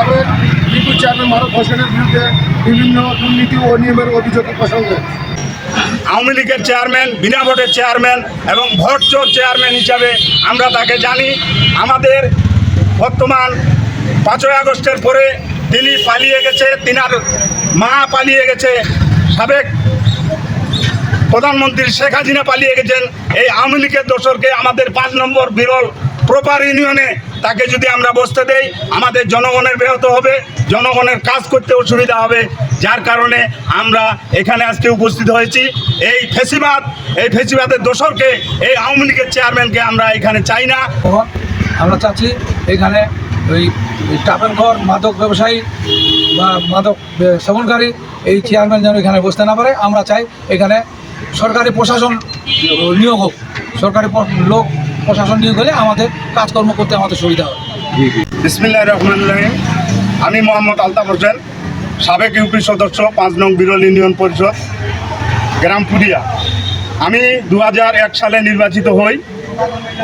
সাবেক বিপুল চেয়ারম্যান মারুফ হোসেনের বিরুদ্ধে বিভিন্ন দুর্নীতি ও নিয়মের অভিযোগ প্রসঙ্গে আওয়ামী লীগের চেয়ারম্যান, বিনা ভোটের চেয়ারম্যান এবং ভোট চোর চেয়ারম্যান হিসাবে আমরা তাকে জানি। আমাদের বর্তমান 5ই আগস্টের পরে তিনি পালিয়ে গেছে, তিনার মা পালিয়ে গেছে, সাবেক প্রধানমন্ত্রী শেখ হাসিনা পালিয়ে গেছেন। এই আওয়ামী লীগের দোসরকে আমাদের 5 নম্বর বিরল প্রপার ইউনিয়নে তাকে যদি আমরা বসতে দেই, আমাদের জনগণের ব্যাহত হবে, জনগণের কাজ করতে অসুবিধা হবে। যার কারণে আমরা এখানে আজকে উপস্থিত হয়েছি। এই ফেসিবাদের দোসরকে, এই আওয়ামী লীগের চেয়ারম্যানকে আমরা এখানে চাই না। আমরা চাচ্ছি এখানে ওই টাপের ঘর মাদক ব্যবসায়ী বা মাদক সেবনকারী এই চেয়ারম্যান যেন এখানে বসতে না পারে। আমরা চাই এখানে সরকারি প্রশাসন নিয়োগ হোক, সরকারি লোক প্রশাসন নিয়োগ হলে আমাদের কাজকর্ম করতে আমাদের সুবিধা হবে। বিসমিল্লাহির রহমানির রহিম। আমি মোহাম্মদ আলতাফ হোসেন, সাবেক ইউপি সদস্য, 5 নং বিরল ইউনিয়ন পরিষদ, গ্রাম পুরিয়া। আমি 2001 সালে নির্বাচিত হই।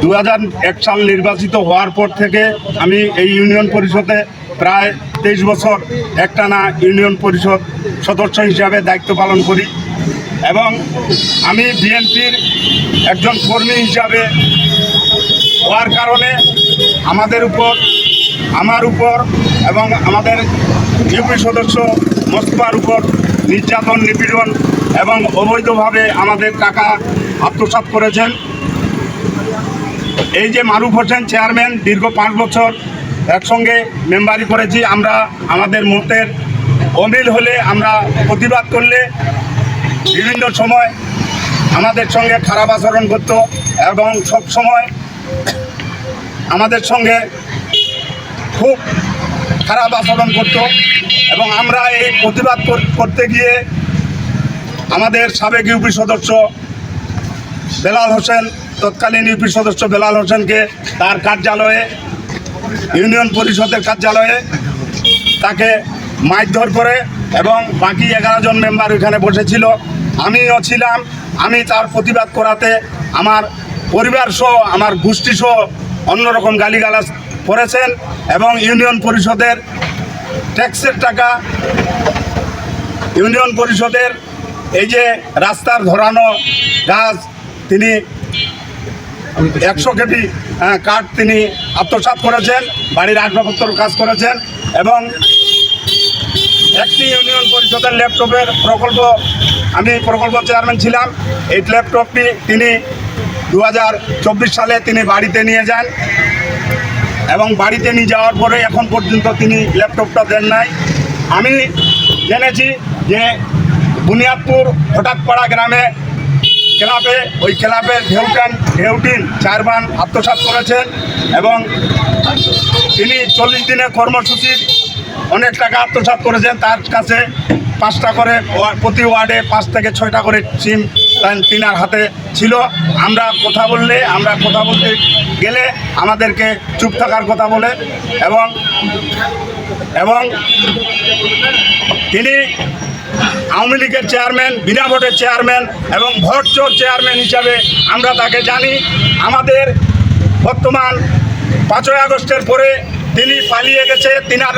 2001 সাল নির্বাচিত হওয়ার পর থেকে আমি এই ইউনিয়ন পরিষদে প্রায় 23 বছর একটানা ইউনিয়ন পরিষদ সদস্য হিসাবে দায়িত্ব পালন করি এবং আমি বিএনপির একজন কর্মী হিসাবে হওয়ার কারণে আমার উপর এবং আমাদের ইউপি সদস্য মোস্তফার উপর নির্যাতন, নিপীড়ন এবং অবৈধভাবে আমাদের টাকা আত্মসাৎ করেছেন। এই যে মারুফ হোসেন চেয়ারম্যান, দীর্ঘ 5 বছর একসঙ্গে মেম্বারি করেছি। আমরা আমাদের মতের অমিল হলে, আমরা প্রতিবাদ করলে বিভিন্ন সময় আমাদের সঙ্গে খারাপ আচরণ করত এবং সব সময় আমাদের সঙ্গে খুব খারাপ আচরণ করত এবং আমরা এই প্রতিবাদ করতে গিয়ে আমাদের সাবেক ইউপি সদস্য বেলাল হোসেন, তৎকালীন ইউপি সদস্য বেলাল হোসেনকে তার কার্যালয়ে, ইউনিয়ন পরিষদের কার্যালয়ে তাকে মারধর করে এবং বাকি 11 জন মেম্বার ওইখানে বসেছিল, আমিও ছিলাম। আমি তার প্রতিবাদ করাতে আমার পরিবার সহ, আমার গোষ্ঠী সহ অন্যরকম গালিগালাজ করেছেন এবং ইউনিয়ন পরিষদের ট্যাক্সের টাকা, ইউনিয়ন পরিষদের এই যে রাস্তার ধরানো গাছ, তিনি 100 কেজি কাঠ তিনি আত্মসাৎ করেছেন, বাড়ির আসবাবপত্র কাজ করেছেন এবং একটি ইউনিয়ন পরিষদের ল্যাপটপের আমি প্রকল্প চেয়ারম্যান ছিলাম। এই ল্যাপটপটি তিনি 2024 সালে তিনি বাড়িতে নিয়ে যান এবং বাড়িতে নিয়ে যাওয়ার পরে এখন পর্যন্ত তিনি ল্যাপটপটা দেন নাই। আমি জেনেছি যে বুনিয়াদপুর হঠাৎপাড়া গ্রামে ওই ক্লাবের ঢেউটিন চেয়ারম্যান আত্মসাৎ করেছেন এবং তিনি 40 দিনের কর্মসূচির অনেক টাকা আত্মসাৎ করেছেন। তার কাছে 5টা করে প্রতি ওয়ার্ডে 5 থেকে 6টা করে সিম তিনার হাতে ছিল। আমরা কথা বলতে গেলে আমাদেরকে চুপ থাকার কথা বলে এবং তিনি আওয়ামী লীগের চেয়ারম্যান, বিনা ভোটের চেয়ারম্যান এবং ভোট চোর চেয়ারম্যান হিসাবে আমরা তাকে জানি। আমাদের বর্তমান 5ই আগস্টের পরে তিনি পালিয়ে গেছে, তিনার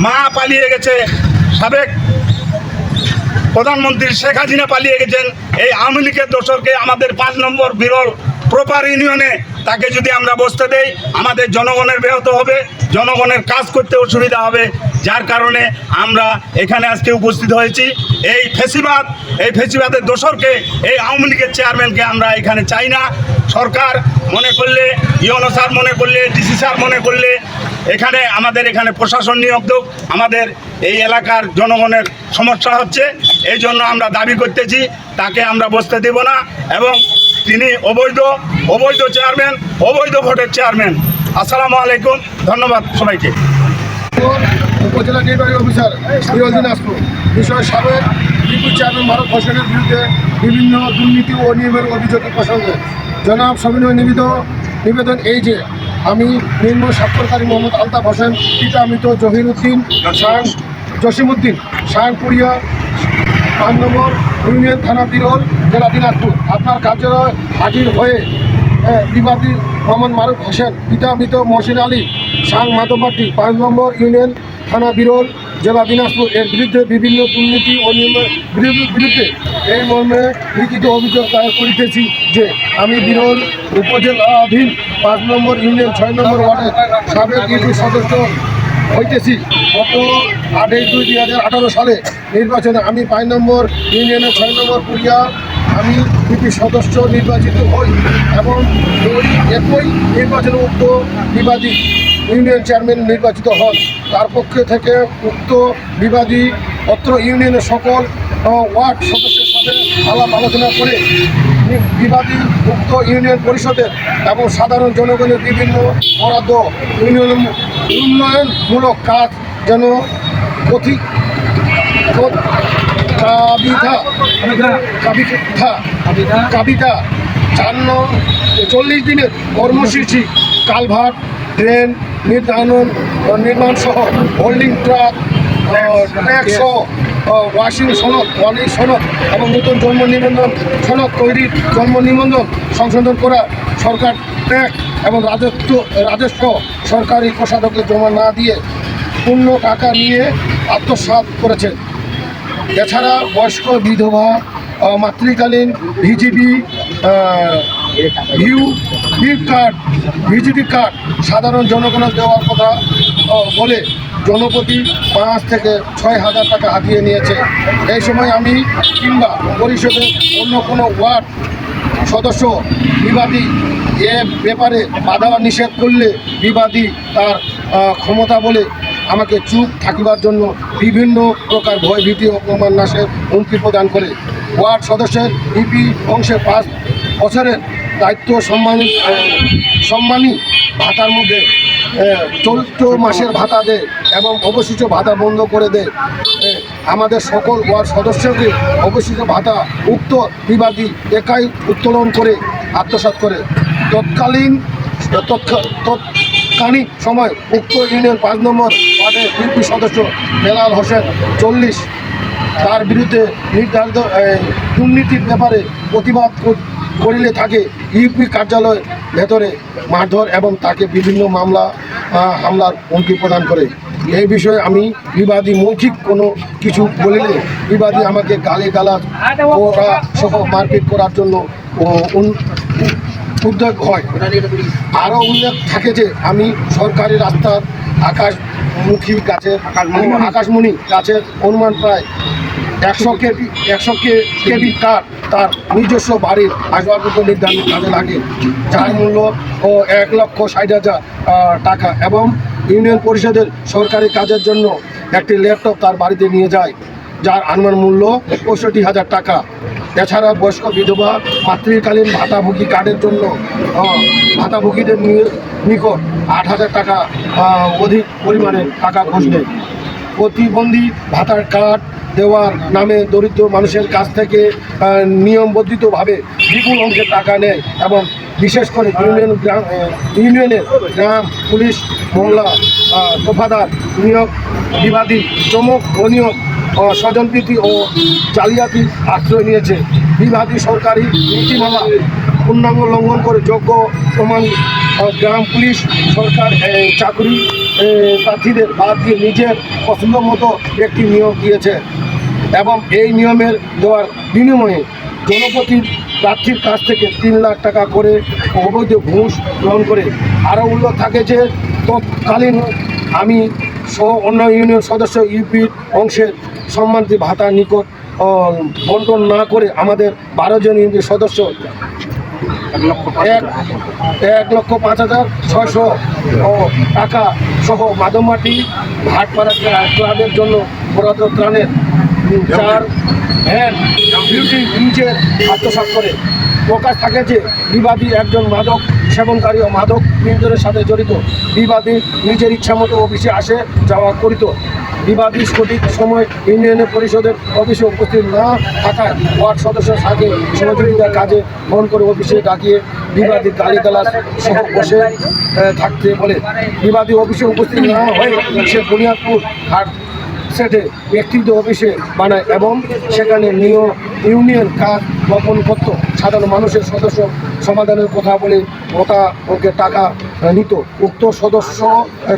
মা পালিয়ে গেছে, সাবেক প্রধানমন্ত্রী শেখ হাসিনা পালিয়ে গেছেন। এই আওয়ামী লীগের দোসরকে আমাদের 5 নম্বর বিরল প্রপার ইউনিয়নে তাকে যদি আমরা বসতে দেই, আমাদের জনগণের ব্যাহত হবে, জনগণের কাজ করতে অসুবিধা হবে। যার কারণে আমরা এখানে আজকে উপস্থিত হয়েছি। এই ফেসিবাদের দোসরকে, এই আওয়ামী লীগের চেয়ারম্যানকে আমরা এখানে চাই না। সরকার মনে করলে, ইউনো স্যার মনে করলে, ডিসি স্যার মনে করলে আমাদের এখানে প্রশাসন নিয়োগ দেব। আমাদের এই এলাকার জনগণের সমস্যা হচ্ছে, এই জন্য আমরা দাবি করতেছি তাকে আমরা বসতে দেব না এবং তিনি অবৈধ চেয়ারম্যান, অবৈধ ভোটের চেয়ারম্যান। আসসালামু আলাইকুম, ধন্যবাদ সবাইকে। উপজেলা নির্বাহী অফিসার দিনাজপুর বিষয় সাবেক বিপুল চেয়ারম্যান মারুফ হোসেনের বিরুদ্ধে বিভিন্ন দুর্নীতি ও নিয়মের অভিযোগ প্রসঙ্গে জনাব সবিনয় নিবেদন এই যে আমি নিম্ন স্বাক্ষরকারী মোহাম্মদ আলতাফ হোসেন, পিতা মৃত জহিরুদ্দিন জসিমউদ্দিন, শাহপুরিয়া 5 নম্বর ইউনিয়ন, থানা বিরল, জেলা দিনাজপুর আপনার কার্যালয়ে হাজির হয়ে বিবাদী মোহাম্মদ মারুফ হোসেন, পিতা মৃত মহসিন আলী, শাহ মাধববাটি 5 নম্বর ইউনিয়ন, থানা বিরল, জেলা দিনাজপুর এর বিরুদ্ধে বিভিন্ন দুর্নীতি ও নিয়মের বিরুদ্ধে এই মর্মে লিখিত অভিযোগ দায়ের করিতেছি যে আমি বিরল উপজেলাধীন 5 নম্বর ইউনিয়ন 6 নম্বর ওয়ার্ডের সাবেক ইউপি সদস্য হইতেছি। গত 8/2/2018 সালে নির্বাচনে আমি 5 নম্বর ইউনিয়নের 6 নম্বর পুরিয়া আমি ইউপি সদস্য নির্বাচিত হই এবং ওই একই নির্বাচনে উক্ত বিবাদী ইউনিয়ন চেয়ারম্যান নির্বাচিত হন। তার পক্ষ থেকে উক্ত বিবাদী অত্র ইউনিয়নের সকল ওয়ার্ড সদস্যের সাথে আলাপ আলোচনা করে বিবাদী উক্ত ইউনিয়ন পরিষদের এবং সাধারণ জনগণের বিভিন্ন বরাদ্দ উন্নয়নমূলক কাজ যেন কাবিতা 40 দিনের কর্মসূচি কালভার্ট, ড্রেন নির্মাণ সহ হোল্ডিং ট্রাক সহ ওয়াশিং সনদ, ওয়ালিং সনদ এবং নতুন জন্ম নিবন্ধন সনদ তৈরির জন্ম নিবন্ধন সংশোধন করা, সরকার ট্যাক্স এবং রাজস্ব সরকারি কোষাধ্যক্ষে জমা না দিয়ে পূর্ণ টাকা নিয়ে আত্মসাৎ করেছে। এছাড়া বয়স্ক বিধবা মাতৃকালীন ভিজিবি কার্ড সাধারণ জনগণের দেওয়ার কথা বলে জনপ্রতি 5 থেকে 6 হাজার টাকা হাতিয়ে নিয়েছে। এই সময় আমি কিংবা পরিষদের অন্য কোনো ওয়ার্ড সদস্য বিবাদী এ ব্যাপারে বাধা নিষেধ করলে বিবাদী তার ক্ষমতা বলে আমাকে চুপ থাকিবার জন্য বিভিন্ন প্রকার ভয় ভীতি ও প্রমাণ নাশের হুমকি প্রদান করে। ওয়ার্ড সদস্যের ইপি অংশে 5 বছরের দায়িত্ব সম্মানী ভাতার মধ্যে চলতি মাসের ভাতা দেয় এবং অবশিষ্ট ভাতা বন্ধ করে দেয়। আমাদের সকল ওয়ার্ড সদস্যকে অবশিষ্ট ভাতা উক্ত বিবাদী একাই উত্তোলন করে আত্মসাৎ করে। তৎকালীন সময় উক্ত ইউনিয়ন 5 নম্বর ওয়ার্ডের ইউপি সদস্য বেলাল হোসেন 40 তার বিরুদ্ধে নির্ধারিত দুর্নীতির ব্যাপারে প্রতিবাদ করিলে থাকে ইউপি কার্যালয়ের ভেতরে মারধর এবং তাকে বিভিন্ন হামলার হুমকি প্রদান করে। এই বিষয়ে আমি বিবাদী মৌখিক কোনো কিছু বলিলে বিবাদী আমাকে গালাজ করা সহ মারপিট করার জন্য উদ্যোগ হয়। আরও উল্লেখ থাকে যে আমি সরকারি রাস্তার আকাশমণি গাছের অনুমান প্রায় 100 কেবি কাঠ তার নিজস্ব বাড়ির আসবাবপত্র নির্ধারণ কাজে লাগে, যার মূল্য 1,60,000 টাকা এবং ইউনিয়ন পরিষদের সরকারি কাজের জন্য একটি ল্যাপটপ তার বাড়িতে নিয়ে যায়, যার আনুমান মূল্য 65,000 টাকা। এছাড়া বয়স্ক বিধবা মাতৃকালীন ভাতাভোগী কার্ডের জন্য ভাতাভোগীদের নিকট 8,000 টাকা অধিক পরিমাণে টাকা ঘুষ নেয়। প্রতিবন্ধী ভাতার কার্ড দেওয়ার নামে দরিদ্র মানুষের কাছ থেকে নিয়মবর্ধিতভাবে বিপুল অঙ্কের টাকা নেয় এবং বিশেষ করে ইউনিয়নের গ্রাম পুলিশ, মহল্লা দফাদার নিয়োগ বিবাদী চমক অনিয়ম স্বজনপ্রীতি ও জালিয়াতি আশ্রয় নিয়েছে। বিবাদী সরকারি নীতিমালা পূর্ণাঙ্গ লঙ্ঘন করে যোগ্য প্রমাণ গ্রাম পুলিশ সরকার চাকরি প্রার্থীদের বাদ দিয়ে নিজের পছন্দ মতো একটি নিয়োগ দিয়েছে এবং এই নিয়মের দেওয়ার বিনিময়ে জনপ্রতি প্রার্থীর কাছ থেকে 3 লাখ টাকা করে অবৈধ ঘুষ গ্রহণ করে। আরও উল্লেখ থাকে যে তৎকালীন আমি সহ অন্য ইউনিয়ন সদস্য ইউপির অংশের সম্মানিত ভাতা নিকট বন্টন না করে আমাদের 12 জন ইউনিয়ন সদস্য 1,05,600 টাকা সহ মাদমাটি ভাটপাড়া ক্লাবের জন্য বরাদ্দ ত্রাণের 4 ভ্যান বিউটি ব্রিজের আত্মসাৎ করে। প্রকাশ থাকে যে বিবাদী একজন মাদক সেবনকারী ও মাদক নিয়ন্ত্রণের সাথে জড়িত। বিবাদী নিজের ইচ্ছামতো অফিসে আসে যাওয়া করিত। বিবাদী সঠিক সময় ইউনিয়ন পরিষদের অফিসে উপস্থিত না থাকায় ওয়ার্ড সদস্যের সাথে সহযোগিতার কাজে ফোন করে অফিসে ডাকিয়ে বিবাদী গালিগালাজ সহ বসে থাকতে বলে। বিবাদী অফিসে উপস্থিত না হয়ে সে বুনিয়াদপুর হাট সেটে ব্যক্তিগত অফিসে বানায় এবং সেখানে ইউনিয়ন কাজ বপন করত। সাধারণ মানুষের সদস্য সমাধানের কথা বলে মোটা অঙ্কের টাকা নিত উক্ত সদস্য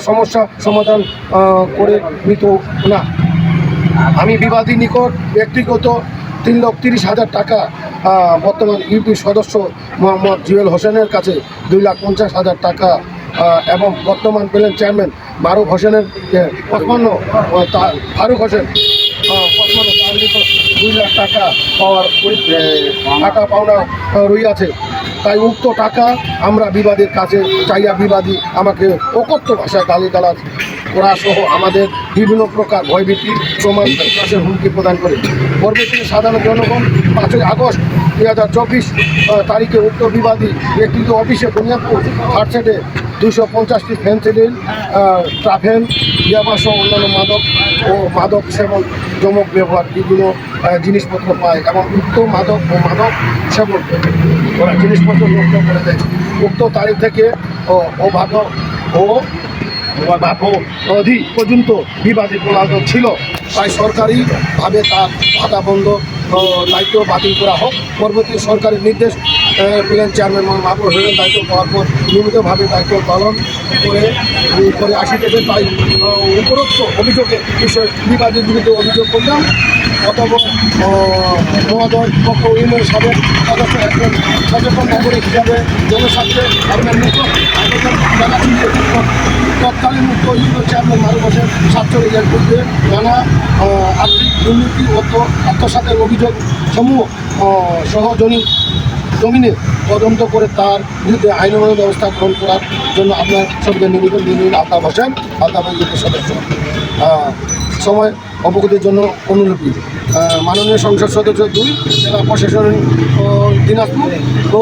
সমস্যা সমাধান করে নিত না। আমি বিবাদী নিকট ব্যক্তিগত 3,30,000 টাকা বর্তমান ইউপি সদস্য মোহাম্মদ জুয়েল হোসেনের কাছে 2,50,000 টাকা এবং বর্তমান প্লেন চেয়ারম্যান ফারুক হোসেনের 55 ফারুক হোসেন 55 তার নিকট 2 লাখ টাকা পাওয়ার টাকা পাওনা রইয়াছে। তাই উক্ত টাকা আমরা বিবাদীর কাছে চাইয়া বিবাদী আমাকে অকথ্য ভাষায় গালিগালাজ করা সহ আমাদের বিভিন্ন প্রকার ভয়ভীতি প্রমাণ বিকাশের হুমকি প্রদান করে। পরবর্তী সাধারণ জনগণ 5 আগস্ট 2024 তারিখে উক্ত বিবাদী ব্যক্তিগত অফিসে বুনিয়াদপুর থার্ড 250টি ফেন্সিডিল ট্রাফেন ইয়াবাসহ অন্যান্য মাদক সেবন জমক ব্যবহার বিভিন্ন জিনিসপত্র পায় এবং উক্ত মাদক সেবন জিনিসপত্র নষ্ট করে দেয়। উক্ত তারিখ থেকে অধি পর্যন্ত বিবাদী পলাতক ছিল। তাই সরকারিভাবে তার ভাতা বন্ধ দায়িত্ব বাতিল করা হোক। পরবর্তী সরকারি নির্দেশ প্লেন চেয়ারম্যান মাহবুব হোসেন দায়িত্ব পাওয়ার পর নিয়মিতভাবে দায়িত্ব পালন করে আসিতেছে। তাই উপরোক্ত অভিযোগের বিষয়ে বিবাদীর বিরুদ্ধে অভিযোগ করলাম। অথবা মহোদয় পক্ষ ইউনিয়ন সাবেক সদস্য একজন সচেতন নাগরিক হিসাবে জনস্বার্থে আপনার নিকট আবেদন জানাচ্ছি যে তৎকালীন মুক্ত ইউনিয়ন চেয়ারম্যান মাহবুব হোসেন ছাত্রলীগের বিরুদ্ধে নানা আর্থিক দুর্নীতি আত্মসাতের অভিযোগ সমূহ জমিনে তদন্ত করে তার বিরুদ্ধে আইনগত ব্যবস্থা গ্রহণ করার জন্য আপনার সঙ্গে নিবেদন দিলেন আলতাফ হোসেন, আলতাফ হোসেনের সদস্য। সময় অবগতির জন্য অনুলিপি মাননীয় সংসদ সদস্য 2 জেলা প্রশাসন দিনাজপুর ও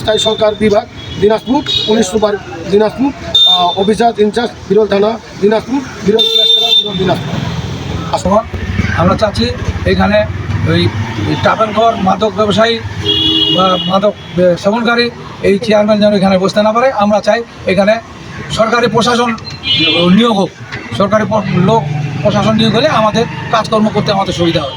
স্থায়ী সরকার বিভাগ Dinajpur, police super Dinajpur, officer in charge Biral থানা দিনাজপুর, বিরল প্রেস ক্লাব বিরল দিনাজপুর। আসলে আমরা চাচ্ছি এখানে ওই টাপেনঘর মাদক ব্যবসায়ী বা মাদক সেবনকারী এই চেয়ারম্যান যেন এখানে বসতে না পারে। আমরা চাই এখানে সরকারি প্রশাসন নিয়োগ হোক। সরকারি প্রশাসন নিয়োগ হলে আমাদের কাজকর্ম করতে আমাদের সুবিধা হয়।